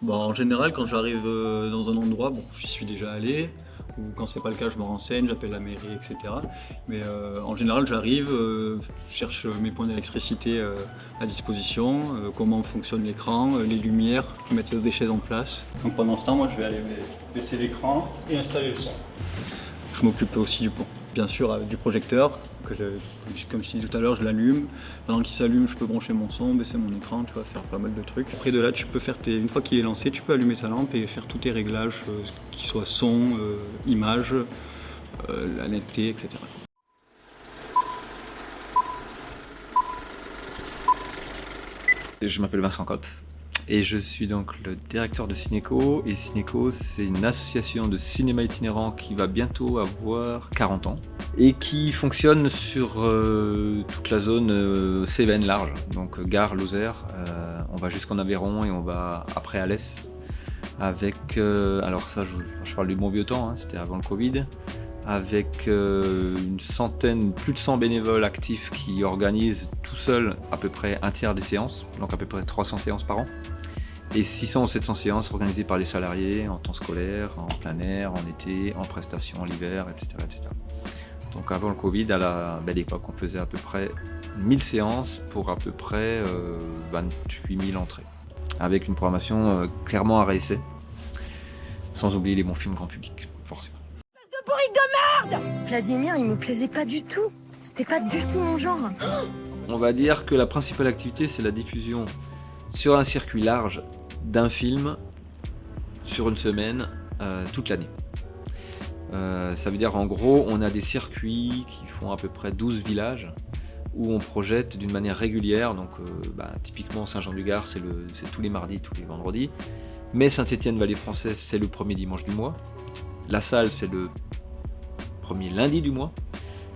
Bon, en général, quand j'arrive dans un endroit, bon, j'y suis déjà allé, ou quand c'est pas le cas, je me renseigne, j'appelle la mairie, etc. Mais en général, j'arrive, je cherche mes points d'électricité à disposition, comment fonctionne l'écran, les lumières, mettre des chaises en place. Donc pendant ce temps, moi, je vais aller baisser l'écran et installer le son. Je m'occupe aussi bien sûr du projecteur, comme je disais tout à l'heure, je l'allume. Pendant qu'il s'allume, je peux brancher mon son, baisser mon écran, tu vois, faire pas mal de trucs. Après de là, tu peux faire une fois qu'il est lancé, tu peux allumer ta lampe et faire tous tes réglages, qu'ils soient son, image, la netteté, etc. Je m'appelle Vincent Kopp et je suis donc le directeur de Cinéco. Et Cinéco, c'est une association de cinéma itinérant qui va bientôt avoir 40 ans et qui fonctionne sur toute la zone Cévennes large, donc Gare, Lozère. On va jusqu'en Aveyron et on va après Alès avec, alors ça je parle du bon vieux temps, hein, c'était avant le Covid, avec une centaine, plus de 100 bénévoles actifs qui organisent tout seuls à peu près un tiers des séances, donc à peu près 300 séances par an, et 600 ou 700 séances organisées par les salariés en temps scolaire, en plein air, en été, en prestation, l'hiver, etc., etc. Donc avant le Covid, à la belle époque, on faisait à peu près 1000 séances pour à peu près 28 000 entrées, avec une programmation clairement à réessai, sans oublier les bons films grand public, forcément. Vladimir, il me plaisait pas du tout. C'était pas du tout mon genre. On va dire que la principale activité, c'est la diffusion sur un circuit large d'un film sur une semaine, toute l'année. Ça veut dire en gros, on a des circuits qui font à peu près 12 villages où on projette d'une manière régulière. Donc typiquement Saint-Jean-du-Gard, c'est tous les mardis, tous les vendredis. Mais Saint-Étienne-Vallée Française, c'est le premier dimanche du mois. La Salle, c'est le premier lundi du mois,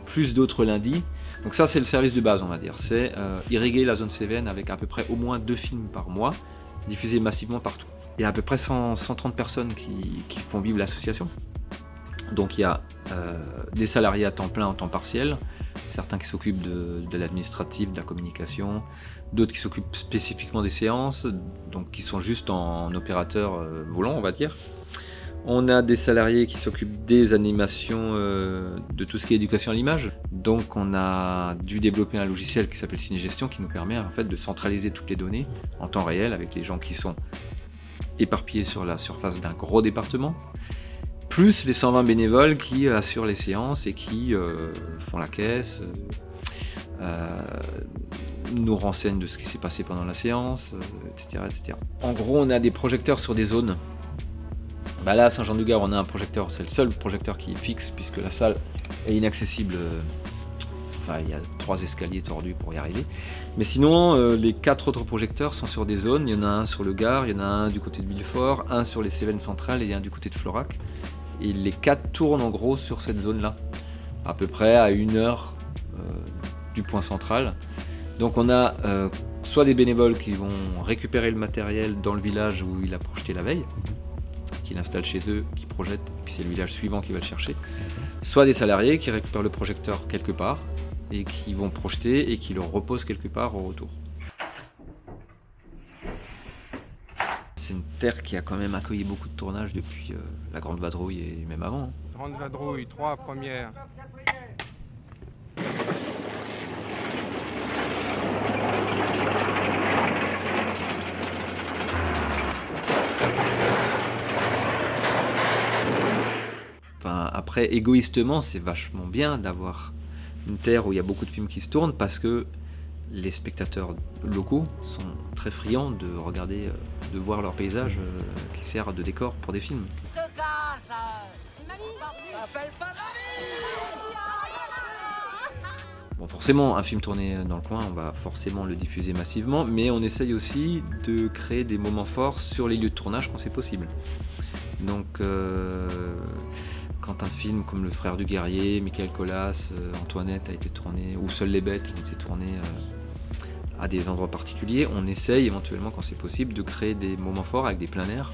plus d'autres lundis. Donc ça, c'est le service de base, on va dire. C'est irriguer la zone Cévennes avec à peu près au moins 2 films par mois, diffusés massivement partout. Il y a à peu près 130 personnes qui font vivre l'association. Donc il y a des salariés à temps plein, en temps partiel, certains qui s'occupent de l'administratif, de la communication, d'autres qui s'occupent spécifiquement des séances, donc qui sont juste en opérateur volant, on va dire. On a des salariés qui s'occupent des animations, de tout ce qui est éducation à l'image. Donc on a dû développer un logiciel qui s'appelle Cinégestion qui nous permet en fait de centraliser toutes les données en temps réel avec les gens qui sont éparpillés sur la surface d'un gros département, plus les 120 bénévoles qui assurent les séances et qui font la caisse, nous renseignent de ce qui s'est passé pendant la séance, etc., etc. En gros, on a des projecteurs sur des zones. Là, à Saint-Jean-du-Gard, on a un projecteur, c'est le seul projecteur qui est fixe puisque la salle est inaccessible. Il y a 3 escaliers tordus pour y arriver. Mais sinon, les 4 autres projecteurs sont sur des zones. Il y en a un sur le Gard, il y en a un du côté de Villefort, un sur les Cévennes centrales et un du côté de Florac. Et les 4 tournent en gros sur cette zone-là, à peu près à 1 heure du point central. Donc on a soit des bénévoles qui vont récupérer le matériel dans le village où il a projeté la veille, qui l'installent chez eux, qui projettent, et puis c'est le village suivant qui va le chercher. Soit des salariés qui récupèrent le projecteur quelque part et qui vont projeter et qui le reposent quelque part au retour. C'est une terre qui a quand même accueilli beaucoup de tournages depuis la Grande Vadrouille et même avant. Grande Vadrouille, 3 premières. Après, égoïstement, c'est vachement bien d'avoir une terre où il y a beaucoup de films qui se tournent parce que les spectateurs locaux sont très friands de regarder, de voir leur paysage qui sert de décor pour des films. Bon, forcément, un film tourné dans le coin, on va forcément le diffuser massivement, mais on essaye aussi de créer des moments forts sur les lieux de tournage quand c'est possible. Donc, quand un film comme Le Frère du Guerrier, Michael Colas, Antoinette a été tourné, ou Seules les Bêtes ont été tournés à des endroits particuliers, on essaye éventuellement, quand c'est possible, de créer des moments forts avec des plein air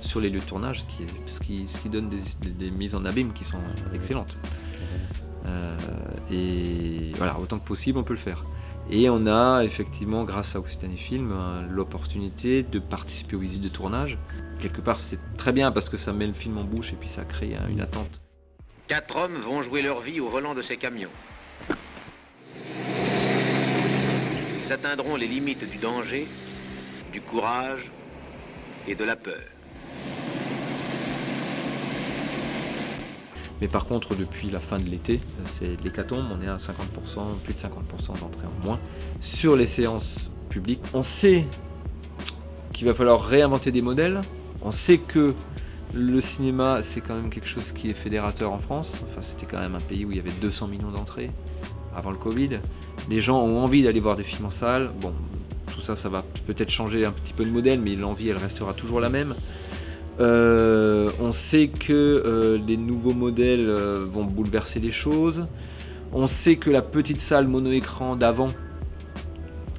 sur les lieux de tournage, ce qui donne des mises en abîme qui sont excellentes. Et voilà, autant que possible, on peut le faire. Et on a effectivement, grâce à Occitanie Film, l'opportunité de participer aux visites de tournage. Quelque part, c'est très bien parce que ça met le film en bouche et puis ça crée une attente. 4 hommes vont jouer leur vie au volant de ces camions. Ils atteindront les limites du danger, du courage et de la peur. Mais par contre, depuis la fin de l'été, c'est de l'hécatombe, on est à 50%, plus de 50% d'entrées en moins sur les séances publiques. On sait qu'il va falloir réinventer des modèles. On sait que le cinéma, c'est quand même quelque chose qui est fédérateur en France. Enfin, c'était quand même un pays où il y avait 200 millions d'entrées avant le Covid. Les gens ont envie d'aller voir des films en salle. Bon, tout ça, ça va peut-être changer un petit peu de modèle, mais l'envie, elle restera toujours la même. On sait que les nouveaux modèles vont bouleverser les choses. On sait que la petite salle mono-écran d'avant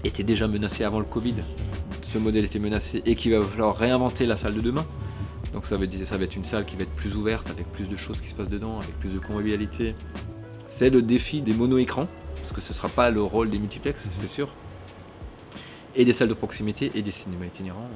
était déjà menacée avant le Covid. Ce modèle était menacé et qu'il va falloir réinventer la salle de demain. Donc ça va être une salle qui va être plus ouverte, avec plus de choses qui se passent dedans, avec plus de convivialité. C'est le défi des mono-écrans, parce que ce ne sera pas le rôle des multiplexes, c'est sûr. Et des salles de proximité et des cinémas itinérants.